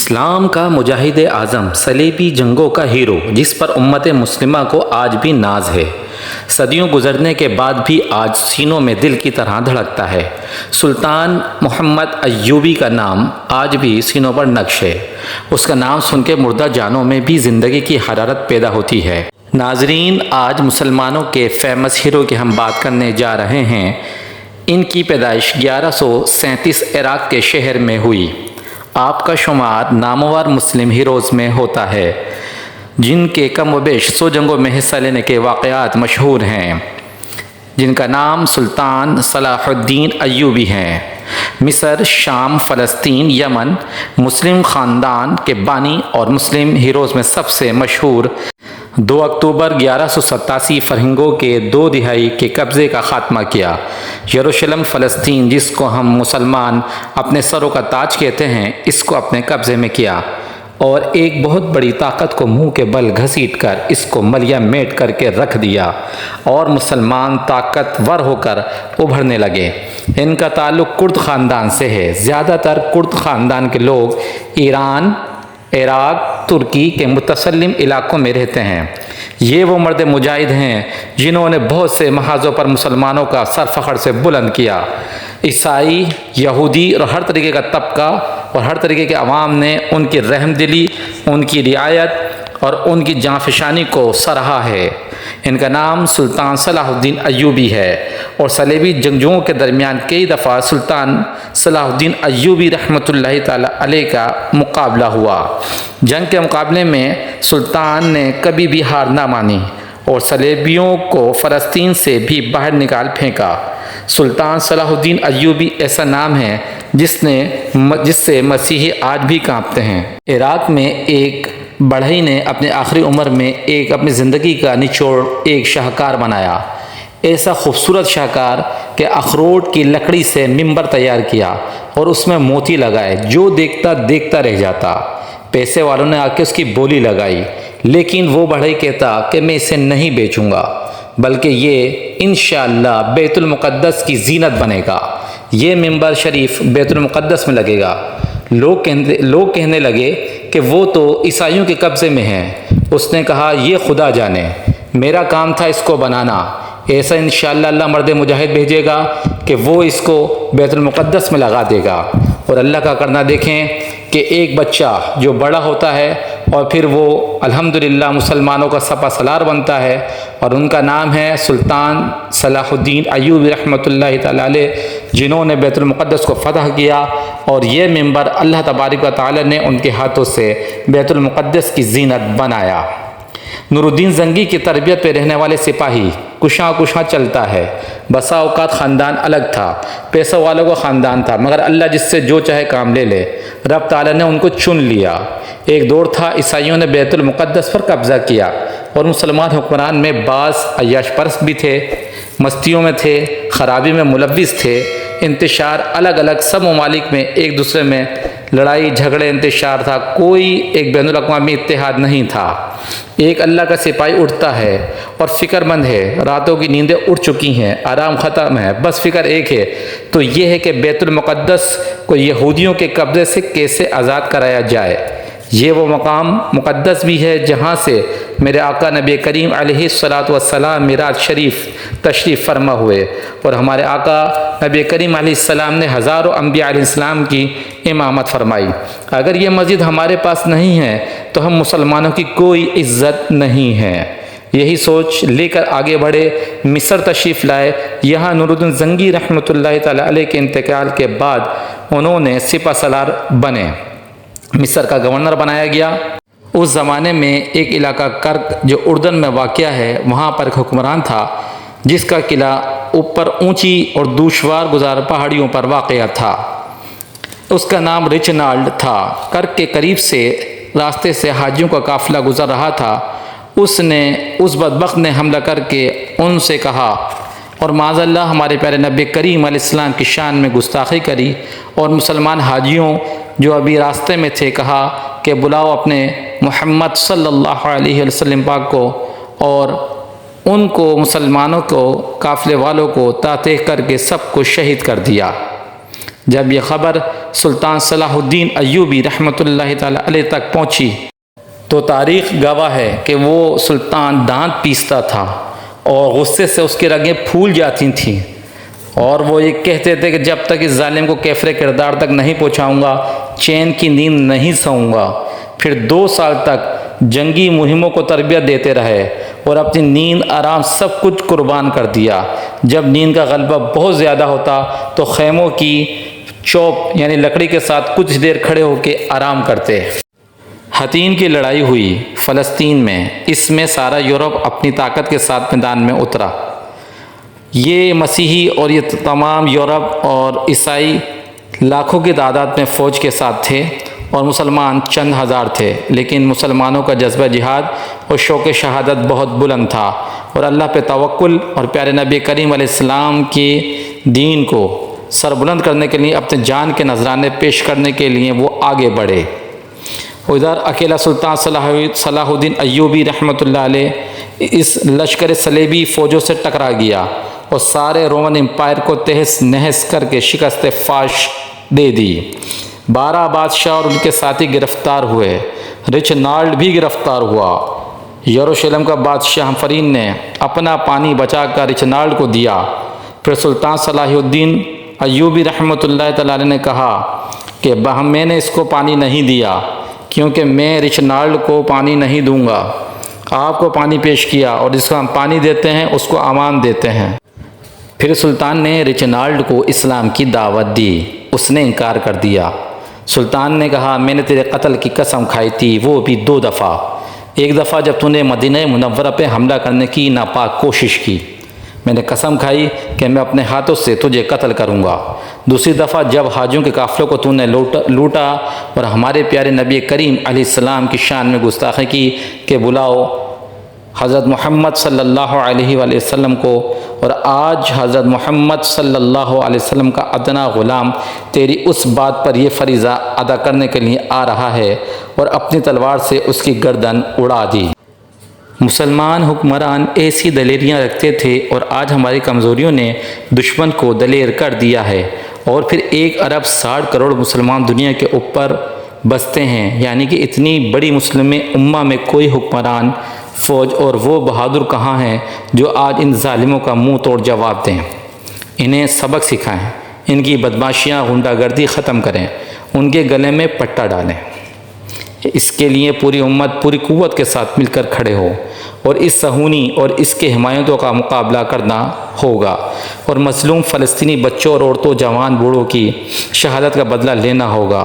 اسلام کا مجاہد اعظم، صلیبی جنگوں کا ہیرو، جس پر امت مسلمہ کو آج بھی ناز ہے، صدیوں گزرنے کے بعد بھی آج سینوں میں دل کی طرح دھڑکتا ہے۔ سلطان محمد ایوبی کا نام آج بھی سینوں پر نقش ہے۔ اس کا نام سن کے مردہ جانوں میں بھی زندگی کی حرارت پیدا ہوتی ہے۔ ناظرین، آج مسلمانوں کے فیمس ہیرو کی ہم بات کرنے جا رہے ہیں۔ ان کی پیدائش 1137 عراق کے شہر میں ہوئی۔ آپ کا شمار نامور مسلم ہیروز میں ہوتا ہے، جن کے کم و بیش 100 جنگوں میں حصہ لینے کے واقعات مشہور ہیں، جن کا نام سلطان صلاح الدین ایوبی ہے۔ مصر، شام، فلسطین، یمن مسلم خاندان کے بانی اور مسلم ہیروز میں سب سے مشہور 2 اکتوبر 1187 فرنگوں کے 2 دہائی کے قبضے کا خاتمہ کیا۔ یروشلم فلسطین، جس کو ہم مسلمان اپنے سروں کا تاج کہتے ہیں، اس کو اپنے قبضے میں کیا اور ایک بہت بڑی طاقت کو منہ کے بل گھسیٹ کر اس کو ملیا میٹ کر کے رکھ دیا اور مسلمان طاقتور ہو کر ابھرنے لگے۔ ان کا تعلق کرد خاندان سے ہے۔ زیادہ تر کرد خاندان کے لوگ ایران، عراق، ترکی کے متسلم علاقوں میں رہتے ہیں۔ یہ وہ مرد مجاہد ہیں جنہوں نے بہت سے محاذوں پر مسلمانوں کا سر فخر سے بلند کیا۔ عیسائی، یہودی اور ہر طریقے کا طبقہ اور ہر طریقے کے عوام نے ان کی رحم دلی، ان کی رعایت اور ان کی جانفشانی کو سراہا ہے۔ ان کا نام سلطان صلاح الدین ایوبی ہے اور صلیبی جنگجوؤں کے درمیان کئی دفعہ سلطان صلاح الدین ایوبی رحمۃ اللہ تعالی علیہ کا مقابلہ ہوا۔ جنگ کے مقابلے میں سلطان نے کبھی بھی ہار نہ مانی اور صلیبیوں کو فلسطین سے بھی باہر نکال پھینکا۔ سلطان صلاح الدین ایوبی ایسا نام ہے جس سے مسیحی آج بھی کانپتے ہیں۔ عراق میں ایک بڑھئی نے اپنے آخری عمر میں اپنی زندگی کا نچوڑ ایک شاہکار بنایا۔ ایسا خوبصورت شاہکار کہ اخروٹ کی لکڑی سے ممبر تیار کیا اور اس میں موتی لگائے، جو دیکھتا رہ جاتا۔ پیسے والوں نے آ کے اس کی بولی لگائی، لیکن وہ بڑھئی کہتا کہ میں اسے نہیں بیچوں گا، بلکہ یہ انشاءاللہ بیت المقدس کی زینت بنے گا۔ یہ ممبر شریف بیت المقدس میں لگے گا۔ لوگ کہنے لگے کہ وہ تو عیسائیوں کے قبضے میں ہے۔ اس نے کہا، یہ خدا جانے، میرا کام تھا اس کو بنانا۔ ایسا انشاءاللہ اللہ مرد مجاہد بھیجے گا کہ وہ اس کو بیت المقدس میں لگا دے گا۔ اور اللہ کا کرنا دیکھیں کہ ایک بچہ جو بڑا ہوتا ہے اور پھر وہ الحمدللہ مسلمانوں کا سپہ سالار بنتا ہے، اور ان کا نام ہے سلطان صلاح الدین ایوبی رحمۃ اللہ تعالی علیہ، جنہوں نے بیت المقدس کو فتح کیا، اور یہ ممبر اللہ تبارک و تعالی نے ان کے ہاتھوں سے بیت المقدس کی زینت بنایا۔ نور الدین زنگی کی تربیت پہ رہنے والے سپاہی کشاں چلتا ہے۔ بسا اوقات خاندان الگ تھا، پیسوں والوں کا خاندان تھا، مگر اللہ جس سے جو چاہے کام لے لے، رب تعالیٰ نے ان کو چن لیا۔ ایک دور تھا عیسائیوں نے بیت المقدس پر قبضہ کیا اور مسلمان حکمران میں بعض عیاش پرست بھی تھے، مستیوں میں تھے، خرابی میں ملوث تھے۔ انتشار الگ الگ سب ممالک میں ایک دوسرے میں لڑائی جھگڑے انتشار تھا، کوئی ایک بین الاقوامی اتحاد نہیں تھا۔ ایک اللہ کا سپاہی اٹھتا ہے اور فکر مند ہے، راتوں کی نیندیں اٹھ چکی ہیں، آرام ختم ہے، بس فکر ایک ہے، تو یہ ہے کہ بیت المقدس کو یہودیوں کے قبضے سے کیسے آزاد کرایا جائے۔ یہ وہ مقام مقدس بھی ہے جہاں سے میرے آقا نبی کریم علیہ الصلاۃ والسلام معراج شریف تشریف فرما ہوئے، اور ہمارے آقا نبی کریم علیہ السلام نے ہزاروں انبیاء علیہ السلام کی امامت فرمائی۔ اگر یہ مسجد ہمارے پاس نہیں ہے تو ہم مسلمانوں کی کوئی عزت نہیں ہے۔ یہی سوچ لے کر آگے بڑھے، مصر تشریف لائے۔ یہاں نور الدین زنگی رحمۃ اللہ تعالی علیہ کے انتقال کے بعد انہوں نے سپہ سالار بنے، مصر کا گورنر بنایا گیا۔ اس زمانے میں ایک علاقہ کرک جو اردن میں واقع ہے، وہاں پر ایک حکمران تھا جس کا قلعہ اوپر اونچی اور دشوار گزار پہاڑیوں پر واقع تھا۔ اس کا نام رچنالڈ تھا۔ کرک کے قریب سے راستے سے حاجیوں کا قافلہ گزر رہا تھا۔ اس بدبخت نے حملہ کر کے ان سے کہا اور معاذ اللہ ہمارے پیارے نبی کریم علیہ السلام کی شان میں گستاخی کری، اور مسلمان حاجیوں جو ابھی راستے میں تھے کہا کہ بلاؤ اپنے محمد صلی اللہ علیہ وسلم پاک کو، اور ان کو مسلمانوں کو قافلے والوں کو تاتح کر کے سب کو شہید کر دیا۔ جب یہ خبر سلطان صلاح الدین ایوبی رحمۃ اللہ تعالی علیہ تک پہنچی تو تاریخ گواہ ہے کہ وہ سلطان دانت پیستا تھا اور غصے سے اس کی رگیں پھول جاتی تھیں، اور وہ یہ کہتے تھے کہ جب تک اس ظالم کو کیفر کردار تک نہیں پہنچاؤں گا چین کی نیند نہیں سوؤں گا۔ پھر 2 سال تک جنگی مہموں کو تربیت دیتے رہے اور اپنی نیند آرام سب کچھ قربان کر دیا۔ جب نیند کا غلبہ بہت زیادہ ہوتا تو خیموں کی چوپ یعنی لکڑی کے ساتھ کچھ دیر کھڑے ہو کے آرام کرتے۔ حطین کی لڑائی ہوئی فلسطین میں، اس میں سارا یورپ اپنی طاقت کے ساتھ میدان میں اترا۔ یہ مسیحی اور یہ تمام یورپ اور عیسائی لاکھوں کی تعداد میں فوج کے ساتھ تھے اور مسلمان چند ہزار تھے، لیکن مسلمانوں کا جذبہ جہاد اور شوق شہادت بہت بلند تھا، اور اللہ پہ توکل اور پیارے نبی کریم علیہ السلام کے دین کو سربلند کرنے کے لیے اپنے جان کے نذرانے پیش کرنے کے لیے وہ آگے بڑھے۔ ادھر اکیلا سلطان صلاح الدین ایوبی رحمۃ اللہ علیہ اس لشکر صلیبی فوجوں سے ٹکرا گیا اور سارے رومن امپائر کو تہس نہس کر کے شکست فاش دے دی۔ 12 بادشاہ اور ان کے ساتھی گرفتار ہوئے، رچنالڈ بھی گرفتار ہوا۔ یروشلم کا بادشاہ ہمفرین نے اپنا پانی بچا کر رچنالڈ کو دیا۔ پھر سلطان صلاح الدین ایوبی رحمۃ اللہ تعالی علیہ نے کہا کہ میں نے اس کو پانی نہیں دیا کیونکہ میں رچنالڈ کو پانی نہیں دوں گا۔ آپ کو پانی پیش کیا اور جس کو ہم پانی دیتے ہیں اس کو امان دیتے ہیں۔ پھر سلطان نے رچنالڈ کو اسلام کی دعوت دی، اس نے انکار کر دیا۔ سلطان نے کہا میں نے تیرے قتل کی قسم کھائی تھی، وہ بھی 2 دفعہ۔ ایک دفعہ جب تو نے مدینہ منورہ پہ حملہ کرنے کی ناپاک کوشش کی، میں نے قسم کھائی کہ میں اپنے ہاتھوں سے تجھے قتل کروں گا۔ دوسری دفعہ جب حاجیوں کے قافلوں کو تو نے لوٹا اور ہمارے پیارے نبی کریم علیہ السلام کی شان میں گستاخی کی کہ بلاؤ حضرت محمد صلی اللہ علیہ وآلہ وسلم کو، اور آج حضرت محمد صلی اللہ علیہ وسلم کا ادنا غلام تیری اس بات پر یہ فریضہ ادا کرنے کے لیے آ رہا ہے، اور اپنی تلوار سے اس کی گردن اڑا دی۔ مسلمان حکمران ایسی دلیریاں رکھتے تھے اور آج ہماری کمزوریوں نے دشمن کو دلیر کر دیا ہے، اور پھر 1 ارب 60 کروڑ مسلمان دنیا کے اوپر بستے ہیں، یعنی کہ اتنی بڑی مسلم امہ میں کوئی حکمران، فوج اور وہ بہادر کہاں ہیں جو آج ان ظالموں کا منہ توڑ جواب دیں؟ انہیں سبق سکھائیں، ان کی بدماشیاں غنڈہ گردی ختم کریں، ان کے گلے میں پٹا ڈالیں۔ اس کے لیے پوری امت پوری قوت کے ساتھ مل کر کھڑے ہو اور اس صہیونی اور اس کے حمایتوں کا مقابلہ کرنا ہوگا، اور مظلوم فلسطینی بچوں اور عورتوں جوان بوڑھوں کی شہادت کا بدلہ لینا ہوگا۔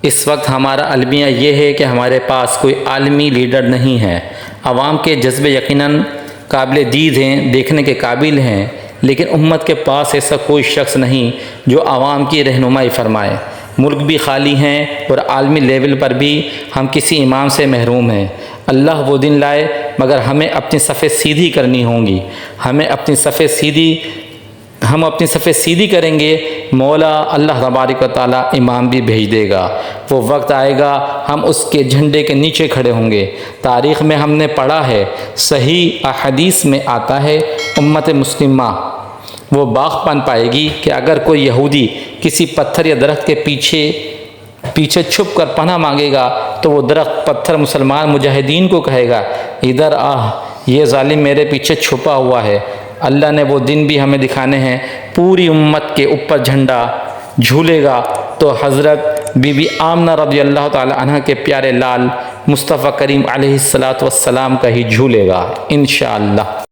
اس وقت ہمارا المیہ یہ ہے کہ ہمارے پاس کوئی عالمی لیڈر نہیں ہے۔ عوام کے جذبے یقیناً قابل دید ہیں، دیکھنے کے قابل ہیں، لیکن امت کے پاس ایسا کوئی شخص نہیں جو عوام کی رہنمائی فرمائے۔ ملک بھی خالی ہیں اور عالمی لیول پر بھی ہم کسی امام سے محروم ہیں۔ اللہ وہ دن لائے مگر ہمیں اپنی صفیں سیدھی کرنی ہوں گی۔ ہم اپنی صفیں سیدھی کریں گے، مولا اللہ تبارک و تعالیٰ امام بھی بھیج دے گا۔ وہ وقت آئے گا ہم اس کے جھنڈے کے نیچے کھڑے ہوں گے۔ تاریخ میں ہم نے پڑھا ہے، صحیح احادیث میں آتا ہے، امت مسلمہ وہ باغ پن پائے گی کہ اگر کوئی یہودی کسی پتھر یا درخت کے پیچھے چھپ کر پناہ مانگے گا تو وہ درخت پتھر مسلمان مجاہدین کو کہے گا ادھر آ، یہ ظالم میرے پیچھے چھپا ہوا ہے۔ اللہ نے وہ دن بھی ہمیں دکھانے ہیں، پوری امت کے اوپر جھنڈا جھولے گا تو حضرت بی بی آمنہ رضی اللہ تعالی عنہ کے پیارے لال مصطفیٰ کریم علیہ الصلاۃ والسلام کا ہی جھولے گا انشاءاللہ۔